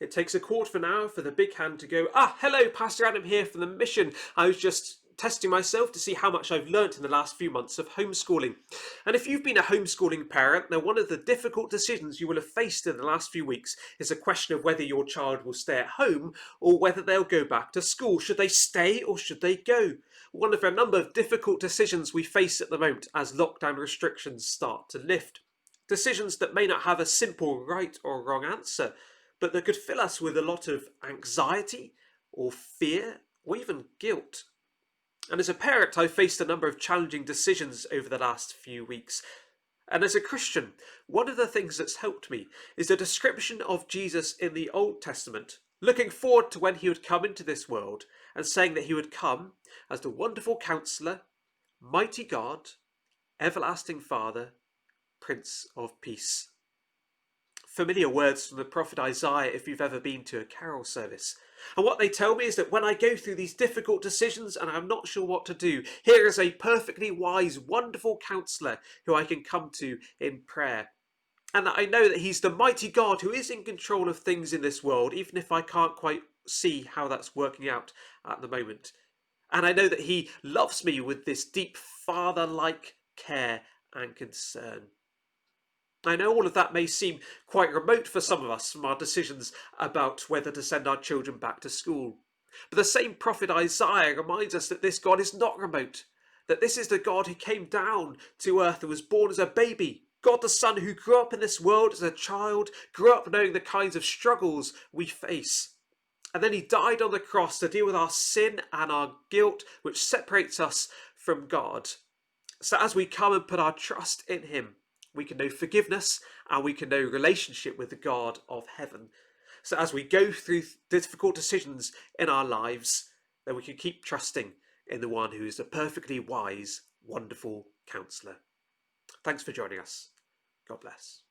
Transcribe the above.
It takes a quarter of an hour for the big hand to go, hello, Pastor Adam here from the mission. I was just testing myself to see how much I've learnt in the last few months of homeschooling. And if you've been a homeschooling parent, now one of the difficult decisions you will have faced in the last few weeks is a question of whether your child will stay at home or whether they'll go back to school. Should they stay or should they go? One of a number of difficult decisions we face at the moment as lockdown restrictions start to lift. Decisions that may not have a simple right or wrong answer, but that could fill us with a lot of anxiety or fear or even guilt. And as a parent, I've faced a number of challenging decisions over the last few weeks. And as a Christian, one of the things that's helped me is the description of Jesus in the Old Testament, looking forward to when he would come into this world and saying that he would come as the wonderful counselor, mighty God, everlasting Father, Prince of Peace. Familiar words from the prophet Isaiah if you've ever been to a carol service. And what they tell me is that when I go through these difficult decisions and I'm not sure what to do, here is a perfectly wise, wonderful counsellor who I can come to in prayer. And I know that he's the mighty God who is in control of things in this world, even if I can't quite see how that's working out at the moment. And I know that he loves me with this deep father-like care and concern. I know all of that may seem quite remote for some of us from our decisions about whether to send our children back to school. But the same prophet Isaiah reminds us that this God is not remote, that this is the God who came down to earth and was born as a baby. God the Son who grew up in this world as a child, grew up knowing the kinds of struggles we face. And then he died on the cross to deal with our sin and our guilt, which separates us from God. So as we come and put our trust in him, we can know forgiveness and we can know relationship with the God of heaven. So as we go through difficult decisions in our lives, then we can keep trusting in the one who is a perfectly wise, wonderful counsellor. Thanks for joining us. God bless.